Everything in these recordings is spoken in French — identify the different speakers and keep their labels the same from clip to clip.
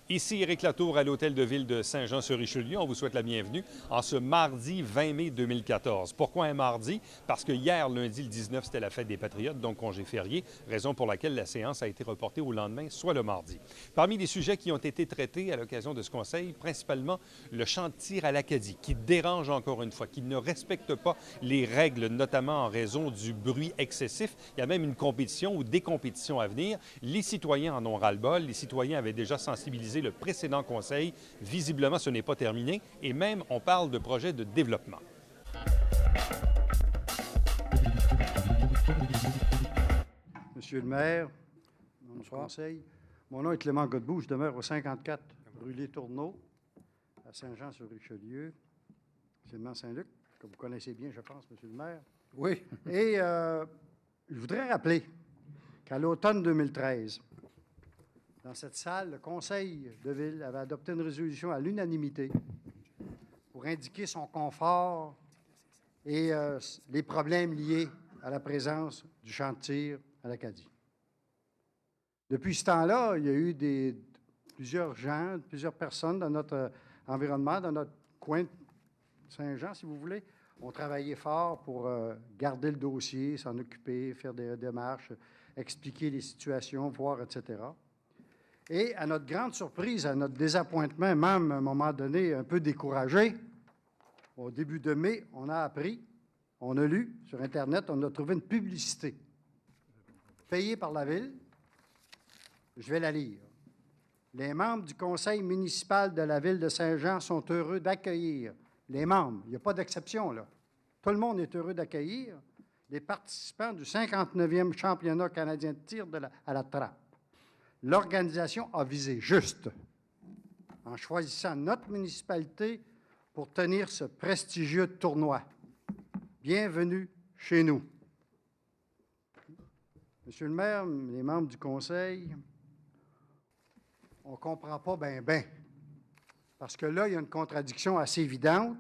Speaker 1: Ici Éric Latour à l'Hôtel de Ville de Saint-Jean-sur-Richelieu. On vous souhaite la bienvenue en ce mardi 20 mai 2014. Pourquoi un mardi? Parce que hier, lundi le 19, c'était la fête des Patriotes, donc congé férié, raison pour laquelle la séance a été reportée au lendemain, soit le mardi. Parmi les sujets qui ont été traités à l'occasion de ce conseil, principalement le champ de tir à l'Acadie, qui dérange encore une fois, qui ne respecte pas les règles, notamment en raison du bruit excessif. Il y a même une compétition ou des compétitions à venir. Les citoyens en ont ras-le-bol. Les citoyens avaient déjà sensibilisé le précédent conseil. Visiblement, ce n'est pas terminé et même on parle de projets de développement.
Speaker 2: Monsieur le maire, mon conseil, mon nom est Clément Godbout, je demeure au 54 rue Les Tourneaux, à Saint-Jean-sur-Richelieu, c'est le Saint-Luc, que vous connaissez bien, je pense, monsieur le maire.
Speaker 3: Oui.
Speaker 2: Et je voudrais rappeler qu'à l'automne 2013, dans cette salle, le conseil de ville avait adopté une résolution à l'unanimité pour indiquer son confort et les problèmes liés à la présence du champ de tir à l'Acadie. Depuis ce temps-là, il y a eu plusieurs gens, plusieurs personnes dans notre environnement, dans notre coin de Saint-Jean, si vous voulez, ont travaillé fort pour garder le dossier, s'en occuper, faire des démarches, expliquer les situations, voir, etc. Et à notre grande surprise, à notre désappointement, même à un moment donné un peu découragé, au début de mai, on a appris, on a lu sur Internet, on a trouvé une publicité payée par la Ville. Je vais la lire. Les membres du conseil municipal de la Ville de Saint-Jean sont heureux d'accueillir les membres. Il n'y a pas d'exception, là. Tout le monde est heureux d'accueillir les participants du 59e championnat canadien de tir à la trappe. L'organisation a visé juste en choisissant notre municipalité pour tenir ce prestigieux tournoi. Bienvenue chez nous. Monsieur le maire, les membres du conseil, on ne comprend pas bien. Parce que là, il y a une contradiction assez évidente.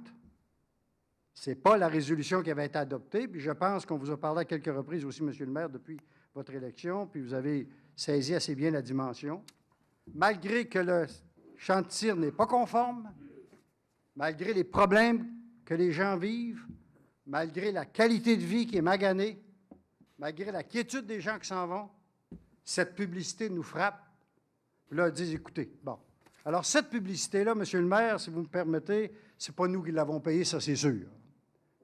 Speaker 2: Ce n'est pas la résolution qui avait été adoptée, puis je pense qu'on vous a parlé à quelques reprises aussi, monsieur le maire, depuis votre élection, puis vous avez saisi assez bien la dimension. Malgré que le champ de tir n'est pas conforme, malgré les problèmes que les gens vivent, malgré la qualité de vie qui est maganée, malgré la quiétude des gens qui s'en vont, cette publicité nous frappe. Puis là, ils disent, écoutez, bon. Alors, cette publicité-là, monsieur le maire, si vous me permettez, c'est pas nous qui l'avons payée, ça, c'est sûr.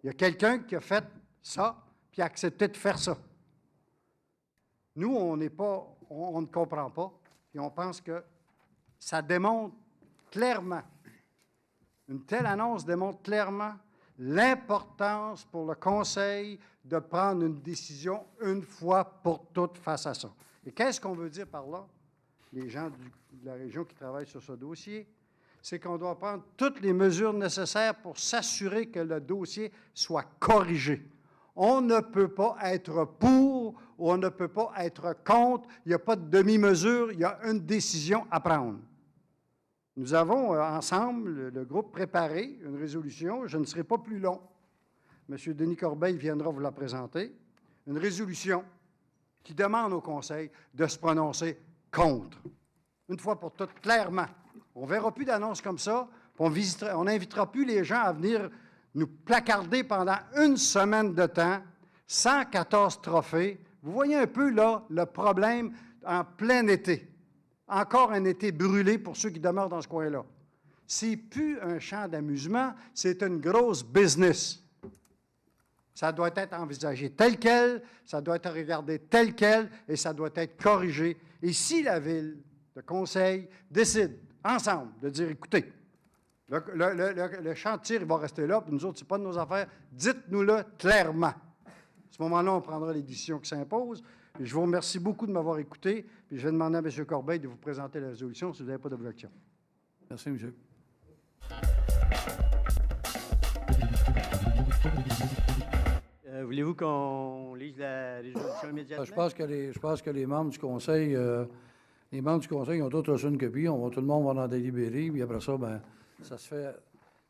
Speaker 2: Il y a quelqu'un qui a fait ça, puis a accepté de faire ça. Nous, on ne comprend pas, et on pense que ça démontre clairement, une telle annonce démontre clairement l'importance pour le conseil de prendre une décision une fois pour toutes face à ça. Et qu'est-ce qu'on veut dire par là? Les gens de la région qui travaillent sur ce dossier, c'est qu'on doit prendre toutes les mesures nécessaires pour s'assurer que le dossier soit corrigé. On ne peut pas être pour ou on ne peut pas être contre. Il n'y a pas de demi-mesure, il y a une décision à prendre. Nous avons ensemble, le groupe, préparé une résolution. Je ne serai pas plus long. M. Denis Corbeil viendra vous la présenter. Une résolution qui demande au Conseil de se prononcer contre. Une fois pour toutes, clairement. On ne verra plus d'annonces comme ça. On n'invitera plus les gens à venir nous placarder pendant une semaine de temps, 114 trophées. Vous voyez un peu, là, le problème en plein été. Encore un été brûlé pour ceux qui demeurent dans ce coin-là. C'est plus un champ d'amusement, c'est une grosse business. Ça doit être envisagé tel quel, ça doit être regardé tel quel, et ça doit être corrigé. Et si la Ville, le Conseil, décide ensemble de dire, écoutez, le champ de tir, il va rester là, puis nous autres, ce n'est pas de nos affaires, dites-nous-le clairement. À ce moment-là, on prendra les décisions qui s'imposent. Et je vous remercie beaucoup de m'avoir écouté, puis je vais demander à M. Corbeil de vous présenter la résolution si vous n'avez pas d'objection.
Speaker 3: Merci, monsieur.
Speaker 4: Voulez-vous qu'on lise la résolution immédiatement?
Speaker 3: Je pense que les membres du conseil, ont tous reçu une copie. Tout le monde va en délibérer. Puis après ça, bien, ça se fait.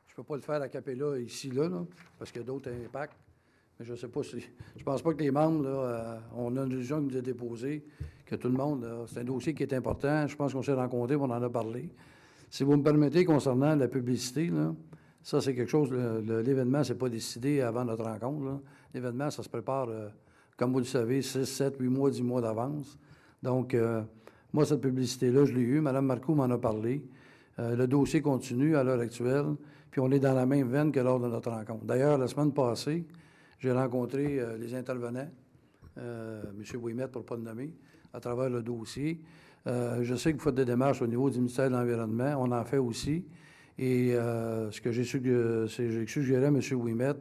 Speaker 3: Je ne peux pas le faire à capella ici, là, parce qu'il y a d'autres impacts. Mais je ne sais pas si... Je pense pas que les membres, là, on a une résolution qui nous a déposée, que tout le monde... c'est un dossier qui est important. Je pense qu'on s'est rencontrés, on en a parlé. Si vous me permettez, concernant la publicité, là, ça, c'est quelque chose... l'événement, c'est pas décidé avant notre rencontre, là. L'événement, ça se prépare, comme vous le savez, 6, 7, 8 mois, 10 mois d'avance. Donc, moi, cette publicité-là, je l'ai eue. Mme Marcoux m'en a parlé. Le dossier continue à l'heure actuelle, puis on est dans la même veine que lors de notre rencontre. D'ailleurs, la semaine passée, j'ai rencontré les intervenants, M. Ouimet, pour ne pas le nommer, à travers le dossier. Je sais que vous faites des démarches au niveau du ministère de l'Environnement. On en fait aussi. Et ce que j'ai suggéré à M. Ouimet,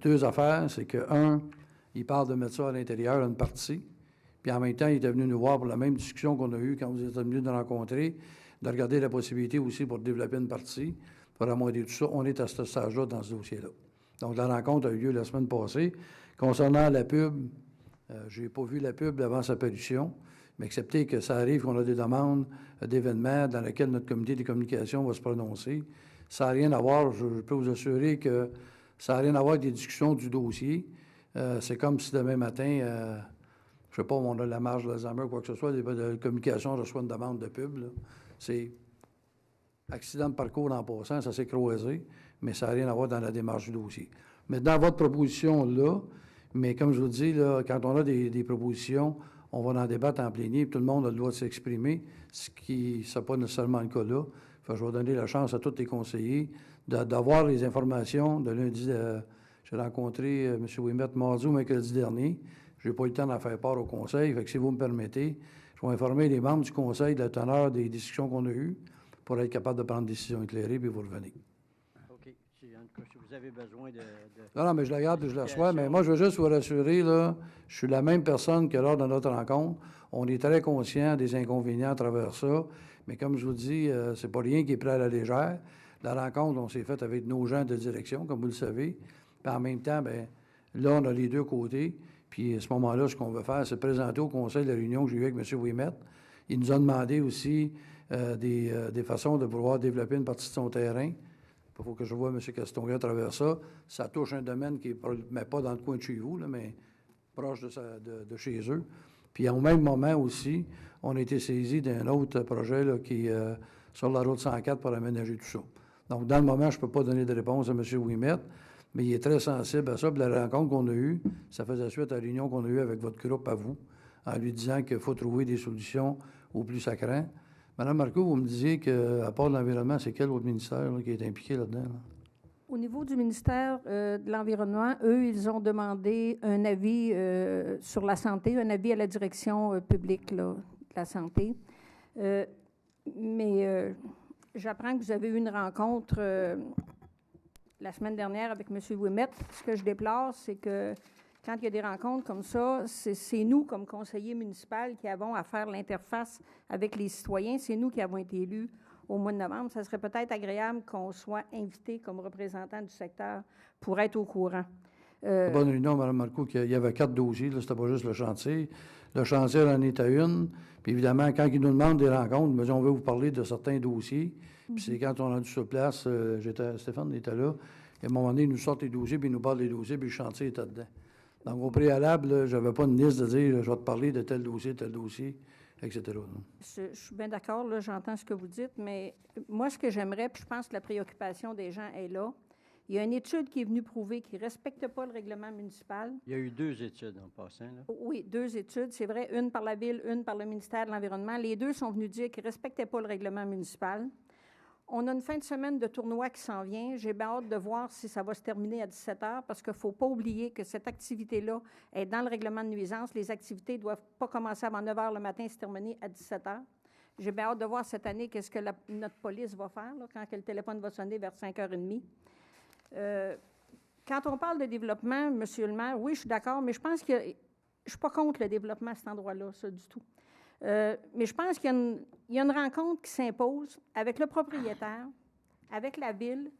Speaker 3: deux affaires, c'est que, un, il parle de mettre ça à l'intérieur, une partie, puis en même temps, il était venu nous voir pour la même discussion qu'on a eue quand vous êtes venus nous rencontrer, de regarder la possibilité aussi pour développer une partie, pour amoindrir tout ça. On est à ce stage-là dans ce dossier-là. Donc, la rencontre a eu lieu la semaine passée. Concernant la pub, je n'ai pas vu la pub avant sa parution, mais acceptez que ça arrive qu'on a des demandes d'événements dans lesquels notre comité des communications va se prononcer. Ça n'a rien à voir, je peux vous assurer que ça n'a rien à voir avec des discussions du dossier. C'est comme si demain matin, je ne sais pas, on a la marge d'Alzheimer ou quoi que ce soit, la communication reçoit une demande de pub, là. C'est accident de parcours en passant, ça s'est croisé, mais ça n'a rien à voir dans la démarche du dossier. Mais dans votre proposition, là, mais comme je vous dis, là, quand on a des propositions, on va en débattre en plénier, puis tout le monde a le droit de s'exprimer, ce qui n'est pas nécessairement le cas là. Enfin, je vais donner la chance à tous les conseillers d'avoir les informations de lundi. J'ai rencontré M. Ouimet mardi ou mercredi dernier. Je n'ai pas eu le temps d'en faire part au conseil. Fait que si vous me permettez, je vais informer les membres du conseil de la teneur des discussions qu'on a eues pour être capable de prendre une décision éclairée, puis vous revenez.
Speaker 4: OK. Si vous avez besoin de...
Speaker 3: Non, mais je la garde et je la reçois. Mais moi, je veux juste vous rassurer, là, je suis la même personne que lors de notre rencontre. On est très conscient des inconvénients à travers ça. Mais comme je vous dis, c'est pas rien qui est pris à la légère. La rencontre, on s'est faite avec nos gens de direction, comme vous le savez. Puis en même temps, bien, là, on a les deux côtés. Puis à ce moment-là, ce qu'on veut faire, c'est présenter au conseil de la réunion que j'ai eue avec M. Ouimet. Il nous a demandé aussi des façons de pouvoir développer une partie de son terrain. Il faut que je vois M. Castonguay à travers ça. Ça touche un domaine qui n'est pas dans le coin de chez vous, là, mais proche de chez eux. Puis au même moment aussi, on a été saisi d'un autre projet là, qui est sur la route 104 pour aménager tout ça. Donc, dans le moment, je ne peux pas donner de réponse à M. Ouimet, mais il est très sensible à ça. Puis la rencontre qu'on a eue, ça faisait suite à la réunion qu'on a eue avec votre groupe à vous, en lui disant qu'il faut trouver des solutions au plus sacrant. Madame Marcoux, vous me disiez qu'à part l'environnement, c'est quel autre ministère là, qui est impliqué là-dedans? Là?
Speaker 5: Au niveau du ministère de l'Environnement, eux, ils ont demandé un avis sur la santé, un avis à la direction publique là, de la santé. Mais j'apprends que vous avez eu une rencontre la semaine dernière avec M. Ouimet. Ce que je déplore, c'est que quand il y a des rencontres comme ça, c'est nous, comme conseillers municipaux, qui avons à faire l'interface avec les citoyens. C'est nous qui avons été élus au mois de novembre. Ça serait peut-être agréable qu'on soit invité comme représentant du secteur pour être au courant.
Speaker 3: Bonne réunion, Mme Marcoux, il y avait 4 dossiers, là, c'était pas juste le chantier. Le chantier en est à une. Puis évidemment, quand ils nous demandent des rencontres, ils me disent on veut vous parler de certains dossiers. Puis c'est quand on a dû sur place, Stéphane était là, et à un moment donné, ils nous sortent les dossiers, puis ils nous parlent des dossiers, puis le chantier était dedans. Donc, au préalable, je n'avais pas une liste de dire je vais te parler de tel dossier, etc.
Speaker 5: Je suis bien d'accord, là, j'entends ce que vous dites, mais moi, ce que j'aimerais, puis je pense que la préoccupation des gens est là. Il y a une étude qui est venue prouver qu'ils ne respectent pas le règlement municipal.
Speaker 4: Il y a eu 2 études en passant, là.
Speaker 5: Oui, 2 études, c'est vrai, une par la Ville, une par le ministère de l'Environnement. Les 2 sont venus dire qu'ils ne respectaient pas le règlement municipal. On a une fin de semaine de tournoi qui s'en vient. J'ai bien hâte de voir si ça va se terminer à 17 h parce qu'il ne faut pas oublier que cette activité-là est dans le règlement de nuisance. Les activités ne doivent pas commencer avant 9 h le matin et se terminer à 17 h. J'ai bien hâte de voir cette année qu'est-ce que notre police va faire là, quand le téléphone va sonner vers 5h30. Quand on parle de développement, M. le maire, oui, je suis d'accord, mais je pense que je ne suis pas contre le développement à cet endroit-là, ça, du tout. Mais je pense qu'il y a une rencontre qui s'impose avec le propriétaire, avec la Ville,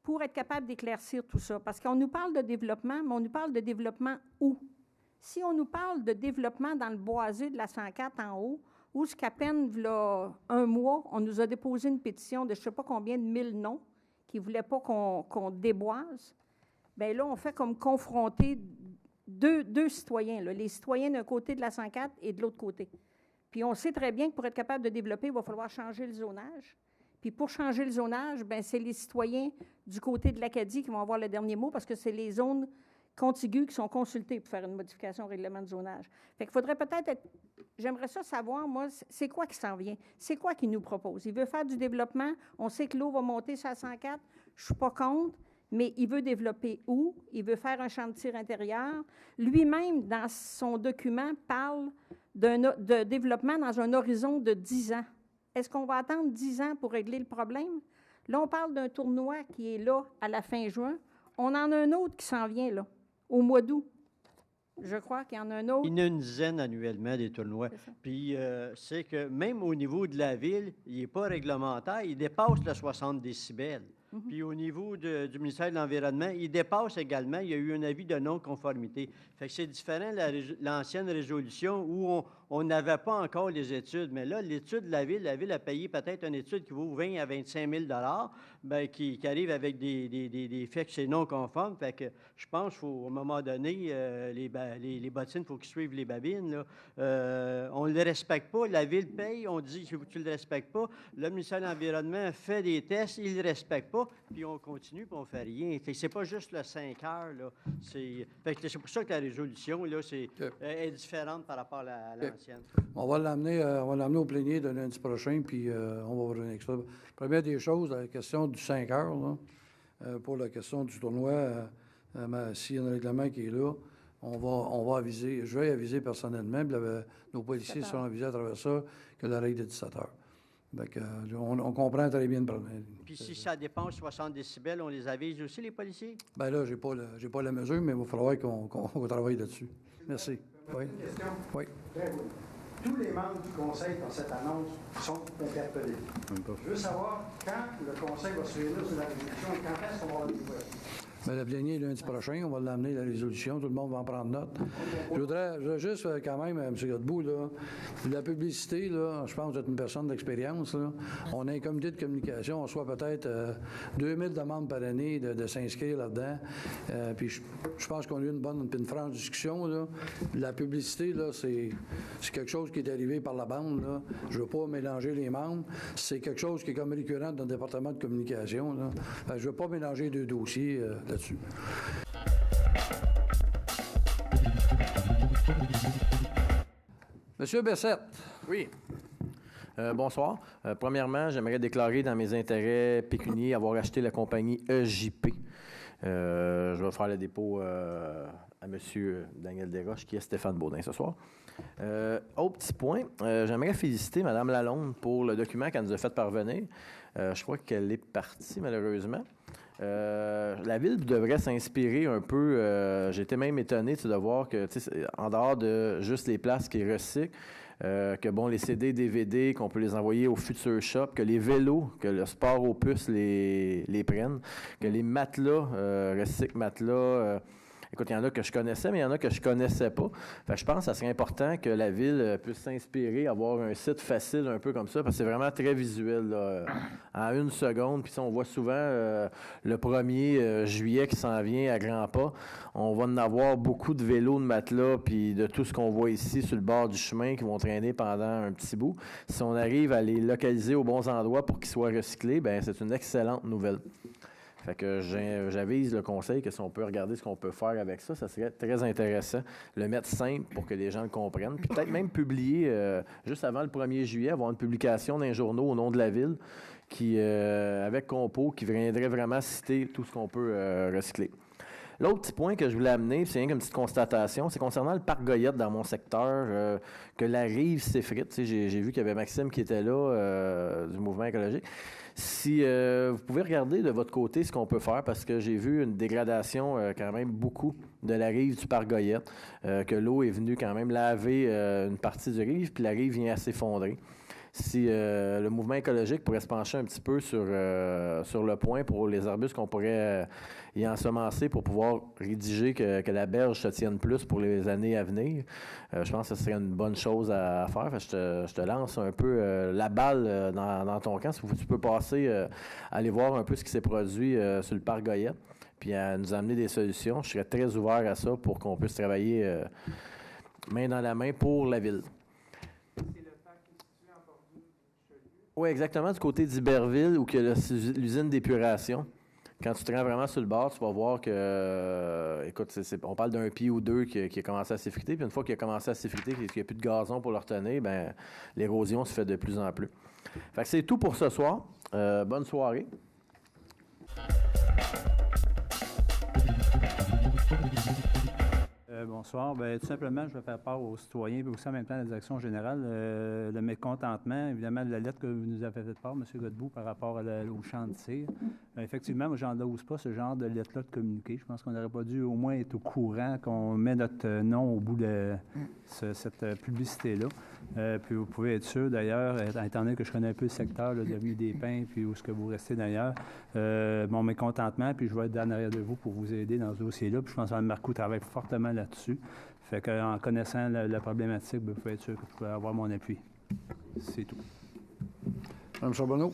Speaker 5: pour être capable d'éclaircir tout ça. Parce qu'on nous parle de développement, mais on nous parle de développement où? Si on nous parle de développement dans le boisé de la 104 en haut, où ce qu'à peine, là, un mois, on nous a déposé une pétition de je ne sais pas combien de 1000 noms qui ne voulaient pas qu'on déboise, bien là, on fait comme confronter deux citoyens, là, les citoyens d'un côté de la 104 et de l'autre côté. Puis on sait très bien que pour être capable de développer, il va falloir changer le zonage. Puis pour changer le zonage, bien, c'est les citoyens du côté de l'Acadie qui vont avoir le dernier mot parce que c'est les zones contiguës qui sont consultées pour faire une modification au règlement de zonage. Fait qu'il faudrait peut-être être... J'aimerais ça savoir, moi, c'est quoi qui s'en vient? C'est quoi qu'il nous propose? Il veut faire du développement. On sait que l'eau va monter sur la 104. Je ne suis pas contre, mais il veut développer où? Il veut faire un champ de tir intérieur. Lui-même, dans son document, parle de développement dans un horizon de 10 ans. Est-ce qu'on va attendre 10 ans pour régler le problème? Là, on parle d'un tournoi qui est là à la fin juin. On en a un autre qui s'en vient, là, au mois d'août. Je crois qu'il y en a un autre.
Speaker 4: Il y en a une dizaine annuellement des tournois. Puis c'est que même au niveau de la ville, il n'est pas réglementaire, il dépasse le 60 décibels. Puis au niveau du ministère de l'Environnement, il dépasse également. Il y a eu un avis de non-conformité. Fait que c'est différent de l'ancienne résolution où on n'avait pas encore les études. Mais là, l'étude de la ville a payé peut-être une étude qui vaut 20 à 25 000 bien, qui arrive avec des faits que c'est non conforme. Fait que je pense qu'il faut, à un moment donné, les bottines, il faut qu'ils suivent les babines. Là. On ne le respecte pas. La ville paye. On dit que tu ne le respectes pas. Le ministère de l'Environnement fait des tests. Il ne le respecte pas. Puis on continue, puis on ne fait rien. Fait que c'est pas juste le 5 heures. Là. C'est pour ça que la résolution là, est différente par rapport à l'ancienne.
Speaker 3: On va l'amener au plénier de lundi prochain, puis on va revenir avec ça. Première des choses, la question du 5 heures, là, pour la question du tournoi, s'il y a un règlement qui est là, on va aviser, je vais aviser personnellement, puis nos policiers seront avisés à travers ça, que la règle est de 17 heures. Donc, on comprend très bien le problème.
Speaker 4: Puis si ça dépasse 60 décibels, on les avise aussi, les policiers?
Speaker 3: Bien là, j'ai pas la mesure, mais il va falloir qu'on travaille là-dessus. Merci. Oui.
Speaker 2: Une question?
Speaker 3: Oui.
Speaker 2: Tous les membres du Conseil dans cette annonce sont interpellés. Je veux savoir quand le Conseil va se réunir sur la résolution, quand est-ce qu'on va avoir des nouvelles?
Speaker 3: Bien, le plénier lundi prochain, on va l'amener, la résolution, tout le monde va en prendre note. Je voudrais juste quand même, M. Godbout, là, la publicité, là, je pense que vous êtes une personne d'expérience, là. On a un comité de communication, on reçoit peut-être 2000 demandes par année de s'inscrire là-dedans. Puis je pense qu'on a eu une franche discussion, là. La publicité, là, c'est quelque chose qui est arrivé par la bande, là. Je veux pas mélanger les membres. C'est quelque chose qui est comme récurrent dans le département de communication, là. Je veux pas mélanger deux dossiers, là-dessus. Monsieur Bessette.
Speaker 6: Oui. Bonsoir. Premièrement, j'aimerais déclarer dans mes intérêts pécuniaires avoir acheté la compagnie EJP. Je vais faire le dépôt à M. Daniel Desroches, qui est Stéphane Baudin ce soir. Autre petit point, j'aimerais féliciter Mme Lalonde pour le document qu'elle nous a fait parvenir. Je crois qu'elle est partie, malheureusement. La ville devrait s'inspirer un peu. J'étais même étonné de voir que, en dehors de juste les places qui recyclent, que bon, les CD, DVD, qu'on peut les envoyer au Future Shop, que les vélos, que le sport opus les prennent, que les matelas, recycle matelas. Écoute, il y en a que je connaissais, mais il y en a que je connaissais pas. Fait que je pense que ça serait important que la ville puisse s'inspirer, avoir un site facile un peu comme ça, parce que c'est vraiment très visuel, là, en une seconde. Puis on voit souvent le 1er juillet qui s'en vient à grands pas. On va en avoir beaucoup de vélos, de matelas, puis de tout ce qu'on voit ici sur le bord du chemin qui vont traîner pendant un petit bout. Si on arrive à les localiser aux bons endroits pour qu'ils soient recyclés, bien, c'est une excellente nouvelle. Fait que j'avise le conseil que si on peut regarder ce qu'on peut faire avec ça, ça serait très intéressant. Le mettre simple pour que les gens le comprennent. Puis peut-être même publier, juste avant le 1er juillet, avoir une publication d'un journaux au nom de la ville qui, avec Compo, qui viendrait vraiment citer tout ce qu'on peut recycler. L'autre petit point que je voulais amener, c'est rien qu'une petite constatation, c'est concernant le parc Goyette dans mon secteur, que la rive s'effrite. J'ai vu qu'il y avait Maxime qui était là, du mouvement écologique. Si vous pouvez regarder de votre côté ce qu'on peut faire, parce que j'ai vu une dégradation quand même beaucoup de la rive du parc Goyette, que l'eau est venue quand même laver une partie du rive, puis la rive vient à s'effondrer. Si le mouvement écologique pourrait se pencher un petit peu sur le point pour les arbustes qu'on pourrait y ensemencer pour pouvoir rédiger que la berge se tienne plus pour les années à venir, je pense que ce serait une bonne chose à faire. Fait que je te lance un peu la balle dans ton camp. Si tu peux passer, aller voir un peu ce qui s'est produit sur le parc Goyette. puis à nous amener des solutions. Je serais très ouvert à ça pour qu'on puisse travailler main dans la main pour la ville. Oui, exactement, du côté d'Iberville, où il y a l'usine d'épuration. Quand tu te rends vraiment sur le bord, tu vas voir que, écoute, on parle d'un pied ou deux qui a commencé à s'effriter, puis une fois qu'il a commencé à s'effriter, qu'il n'y a plus de gazon pour le retenir, bien, l'érosion se fait de plus en plus. Fait que c'est tout pour ce soir. Bonne soirée.
Speaker 7: Bonsoir. Bien, tout simplement, je vais faire part aux citoyens et aussi en même temps à la direction générale le mécontentement, évidemment, de la lettre que vous nous avez fait part, M. Godbout, par rapport au champ de tir. Effectivement, moi, je n'endose pas ce genre de lettre-là de communiqué. Je pense qu'on n'aurait pas dû au moins être au courant qu'on met notre nom au bout de cette publicité-là. Puis vous pouvez être sûr, d'ailleurs, étant donné que je connais un peu le secteur là, de l'avenue des Pins, puis où est-ce que vous restez d'ailleurs, mon mécontentement, puis je vais être en arrière de vous pour vous aider dans ce dossier-là. Puis je pense que Mme Marcoux travaille fortement là-dessus. Fait qu'en connaissant la problématique, vous pouvez être sûr que vous pouvez avoir mon appui. C'est tout.
Speaker 3: Mme Charbonneau.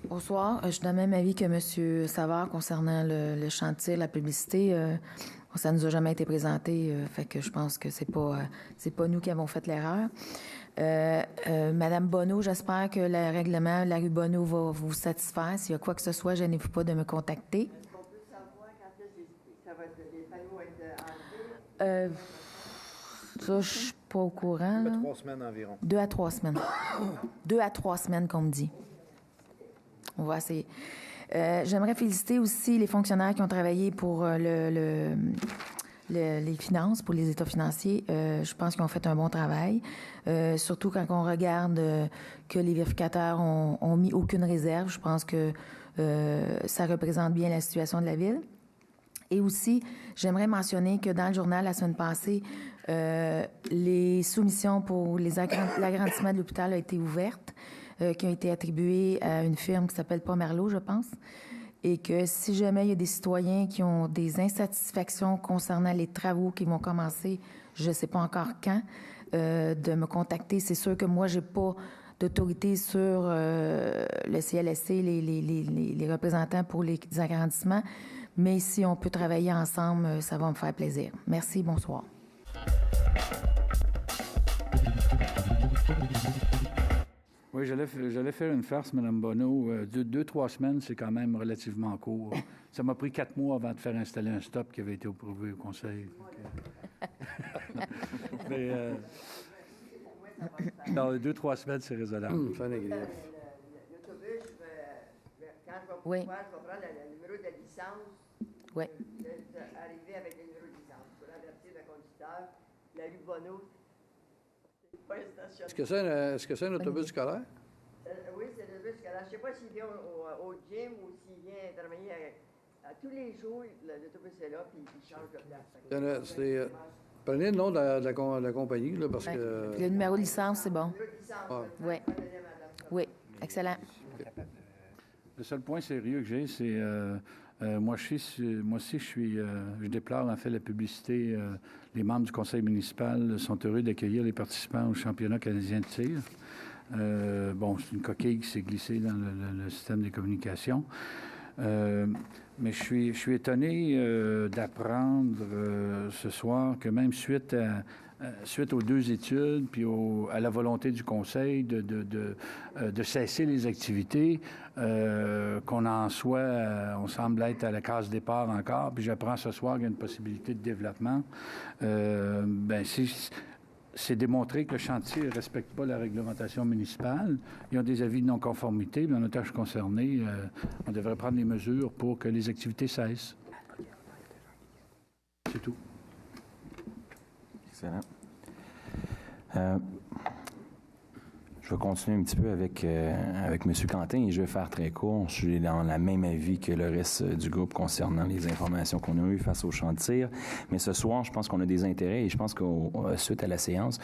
Speaker 8: Bonsoir. Je suis dans le même avis que M. Savard concernant le chantier, la publicité. Ça ne nous a jamais été présenté, fait que je pense que c'est pas nous qui avons fait l'erreur. Madame Bonneau, j'espère que le règlement de la rue Bonneau va vous satisfaire. S'il y a quoi que ce soit, gênez-vous pas de me contacter.
Speaker 9: Est-ce qu'on peut savoir quand ça va être, les panneaux être enlevés?
Speaker 8: Ça, je suis pas au courant.
Speaker 10: 2 à 3 semaines environ.
Speaker 8: 2 à 3 semaines. 2 à 3 semaines qu'on me dit. On va essayer. J'aimerais féliciter aussi les fonctionnaires qui ont travaillé pour les finances, pour les états financiers. Je pense qu'ils ont fait un bon travail. Surtout quand on regarde que les vérificateurs ont mis aucune réserve. Je pense que ça représente bien la situation de la ville. Et aussi, j'aimerais mentionner que dans le journal, la semaine passée, les soumissions pour l'agrandissement de l'hôpital ont été ouvertes, qui ont été attribuées à une firme qui s'appelle Pomerleau, je pense, et que si jamais il y a des citoyens qui ont des insatisfactions concernant les travaux qui vont commencer, je ne sais pas encore quand, de me contacter. C'est sûr que moi, je n'ai pas d'autorité sur le CLSC, les représentants pour les agrandissements, mais si on peut travailler ensemble, ça va me faire plaisir. Merci, bonsoir.
Speaker 3: Oui, j'allais faire une farce, Mme Bonneau. 2-3 semaines, c'est quand même relativement court. Ça m'a pris 4 mois avant de faire installer un stop qui avait été approuvé au Conseil. Mais dans 2-3 semaines, c'est raisonnable.
Speaker 9: L'autobus, quand je vais
Speaker 8: Oui.
Speaker 9: pouvoir, je vais prendre le numéro de licence.
Speaker 8: Oui.
Speaker 9: Arriver avec le numéro de licence. Pour avertir le conducteur, la rue Bonneau, c'est pas un stationnement.
Speaker 3: Est-ce que c'est un autobus scolaire?
Speaker 9: Oui, c'est l'autobus scolaire. Je ne sais pas s'il vient au gym ou s'il vient travailler à tous les jours. L'autobus est là, puis il change de place.
Speaker 3: Prenez le nom de la compagnie, là, parce que...
Speaker 8: Le numéro de licence, c'est bon.
Speaker 9: Le numéro de licence.
Speaker 3: Ah.
Speaker 8: Oui. Oui, excellent.
Speaker 3: Le seul point sérieux que j'ai, c'est... moi aussi, je déplore en fait la publicité. Les membres du conseil municipal sont heureux d'accueillir les participants au championnat canadien de tir. C'est une coquille qui s'est glissée dans le système des communications. Mais je suis étonné d'apprendre ce soir que même suite aux 2 études, puis à la volonté du conseil de cesser les activités, qu'on en soit, on semble être à la case départ encore, puis j'apprends ce soir qu'il y a une possibilité de développement. C'est démontré que le chantier ne respecte pas la réglementation municipale. Ils ont des avis de non-conformité, mais en tant que concerné, on devrait prendre des mesures pour que les activités cessent. C'est tout.
Speaker 11: Excellent. Je vais continuer un petit peu avec M. Quentin et je vais faire très court. Je suis dans la même avis que le reste du groupe concernant les informations qu'on a eues face au champ de tir. Mais ce soir, je pense qu'on a des intérêts et je pense que suite à la séance,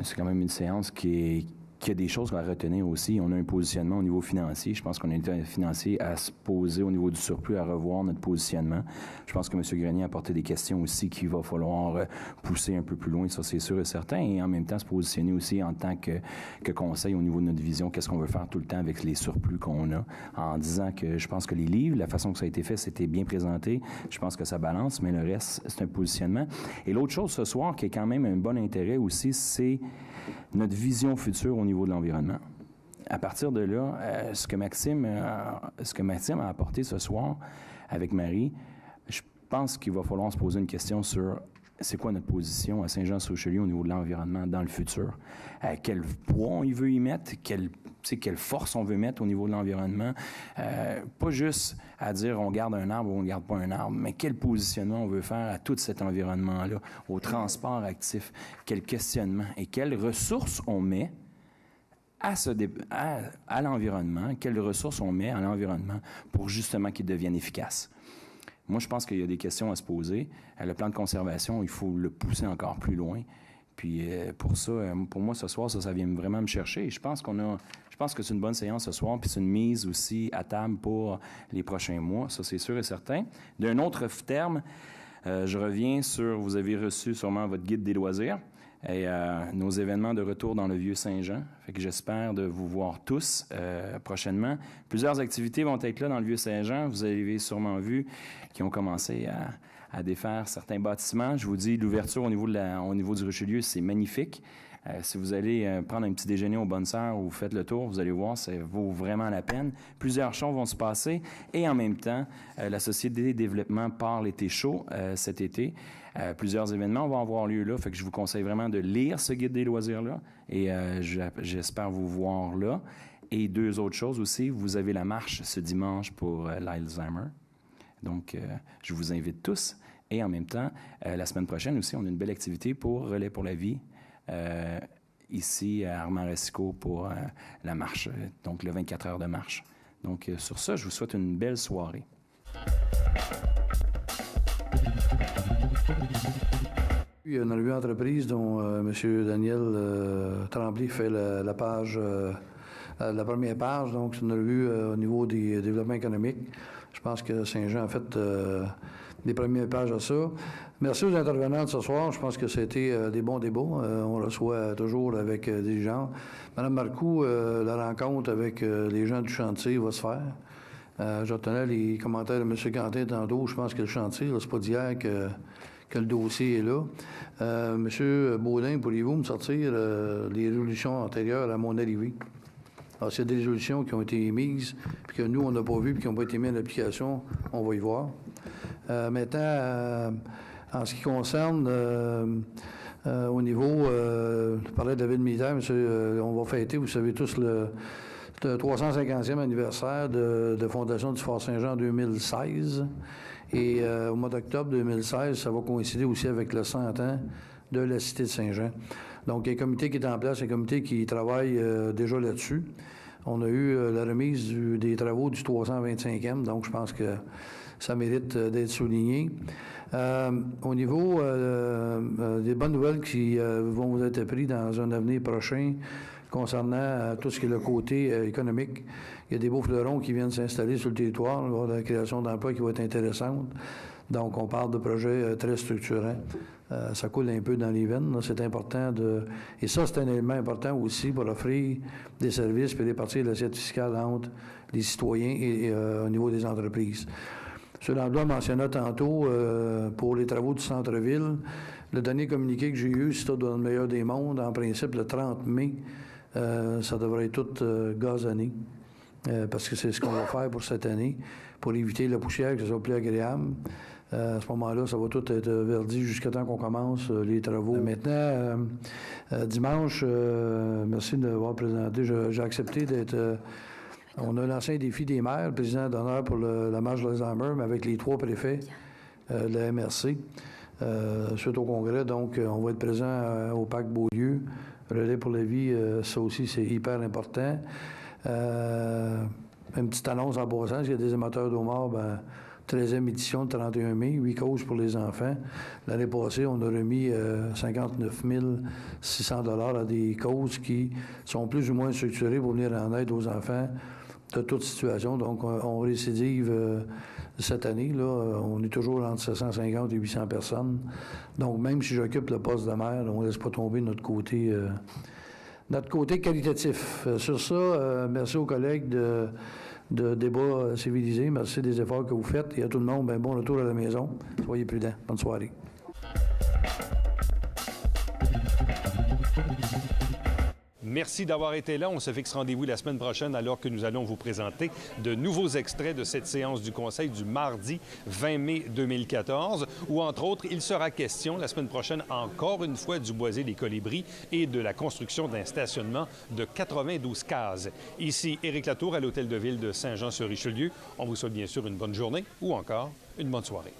Speaker 11: c'est quand même une séance qui qu'il y a des choses à retenir aussi. On a un positionnement au niveau financier. Je pense qu'on est un financier à se poser au niveau du surplus, à revoir notre positionnement. Je pense que M. Grenier a apporté des questions aussi qu'il va falloir pousser un peu plus loin, ça c'est sûr et certain, et en même temps se positionner aussi en tant que conseil au niveau de notre vision, qu'est-ce qu'on veut faire tout le temps avec les surplus qu'on a, en disant que je pense que les livres, la façon que ça a été fait, c'était bien présenté. Je pense que ça balance, mais le reste, c'est un positionnement. Et l'autre chose ce soir qui est quand même un bon intérêt aussi, c'est notre vision future au niveau de l'environnement. À partir de là, ce que Maxime a apporté ce soir avec Marie, je pense qu'il va falloir se poser une question sur c'est quoi notre position à Saint-Jean-sur-Richelieu au niveau de l'environnement dans le futur. Quel poids on veut y mettre, quelle force on veut mettre au niveau de l'environnement. Pas juste à dire on garde un arbre ou on ne garde pas un arbre, mais quel positionnement on veut faire à tout cet environnement-là, au transport actif, quel questionnement et quelles ressources on met à l'environnement, quelles ressources on met à l'environnement pour justement qu'il devienne efficace. Moi, je pense qu'il y a des questions à se poser. Le plan de conservation, il faut le pousser encore plus loin. Puis pour ça, pour moi, ce soir, ça vient vraiment me chercher. Et je pense que c'est une bonne séance ce soir, puis c'est une mise aussi à table pour les prochains mois. Ça, c'est sûr et certain. D'un autre terme, je reviens sur, vous avez reçu sûrement votre guide des loisirs et nos événements de retour dans le Vieux-Saint-Jean. Fait que j'espère de vous voir tous prochainement. Plusieurs activités vont être là dans le Vieux-Saint-Jean. Vous avez sûrement vu qu'ils ont commencé à défaire certains bâtiments. Je vous dis, l'ouverture au niveau du Richelieu, c'est magnifique. Si vous allez prendre un petit déjeuner aux Bonnes Sœurs ou vous faites le tour, vous allez voir, ça vaut vraiment la peine. Plusieurs choses vont se passer et en même temps, la Société de développement part l'été chaud cet été. Plusieurs événements vont avoir lieu là, fait que je vous conseille vraiment de lire ce guide des loisirs-là et j'espère vous voir là. Et deux autres choses aussi, vous avez la marche ce dimanche pour l'Alzheimer. Donc, je vous invite tous. Et en même temps, la semaine prochaine aussi, on a une belle activité pour Relais pour la vie. Ici à Armand-Racicot pour la marche, donc le 24 heures de marche. Donc sur ça, je vous souhaite une belle soirée.
Speaker 3: Il y a une revue entreprise dont M. Daniel Tremblay fait la page, la première page, donc c'est une revue au niveau des développements économiques. Je pense que Saint-Jean a fait des premières pages à ça. Merci aux intervenants de ce soir. Je pense que c'était des bons débats. On reçoit toujours avec des gens. Mme Marcoux, la rencontre avec les gens du chantier va se faire. J'obtenais les commentaires de M. Quentin tantôt. Je pense que le chantier, c'est pas d'hier que le dossier est là. M. Baudin, pourriez-vous me sortir les résolutions antérieures à mon arrivée? Alors, s'il y a des résolutions qui ont été émises, puis que nous, on n'a pas vu, puis qui n'ont pas été mises en application, on va y voir. Maintenant, en ce qui concerne au niveau, je parlais de la ville militaire, on va fêter, vous savez tous, le 350e anniversaire de fondation du Fort Saint-Jean en 2016. Et au mois d'octobre 2016, ça va coïncider aussi avec le 100 ans de la Cité de Saint-Jean. Donc, il y a un comité qui est en place, un comité qui travaille déjà là-dessus. On a eu la remise des travaux du 325e, donc je pense que ça mérite d'être souligné. Au niveau des bonnes nouvelles qui vont vous être prises dans un avenir prochain concernant tout ce qui est le côté économique, il y a des beaux fleurons qui viennent s'installer sur le territoire. Il va y avoir la création d'emplois qui va être intéressante. Donc, on parle de projets très structurants. Ça coule un peu dans les veines. C'est important Et ça, c'est un élément important aussi pour offrir des services et répartir l'assiette fiscale entre les citoyens et au niveau des entreprises. M. Langlois mentionnait tantôt, pour les travaux du centre-ville, le dernier communiqué que j'ai eu, c'est dans le meilleur des mondes, en principe, le 30 mai, ça devrait être tout gazonné, parce que c'est ce qu'on va faire pour cette année, pour éviter la poussière, que ce soit plus agréable. À ce moment-là, ça va tout être verdi jusqu'à temps qu'on commence les travaux. Maintenant, dimanche, merci de m'avoir présenté. J'ai accepté d'être... on a lancé un défi des maires, le président d'honneur pour la marche de l'Alzheimer, mais avec les 3 préfets de la MRC, suite au congrès. Donc, on va être présent au Parc Beaulieu. Relais pour la vie, ça aussi, c'est hyper important. Une petite annonce en passant, s'il y a des amateurs d'homards, 13e édition, le 31 mai, 8 causes pour les enfants. L'année passée, on a remis 59 600 $ à des causes qui sont plus ou moins structurées pour venir en aide aux enfants de toute situation. Donc, on récidive cette année. Là, on est toujours entre 750 et 800 personnes. Donc, même si j'occupe le poste de maire, on ne laisse pas tomber notre côté qualitatif. Sur ça, merci aux collègues de débat civilisé. Merci des efforts que vous faites. Et à tout le monde, bon retour à la maison. Soyez prudents. Bonne soirée.
Speaker 1: Merci d'avoir été là. On se fixe rendez-vous la semaine prochaine alors que nous allons vous présenter de nouveaux extraits de cette séance du Conseil du mardi 20 mai 2014, où, entre autres, il sera question la semaine prochaine, encore une fois, du boisé des colibris et de la construction d'un stationnement de 92 cases. Ici, Éric Latour à l'Hôtel de Ville de Saint-Jean-sur-Richelieu. On vous souhaite bien sûr une bonne journée ou encore une bonne soirée.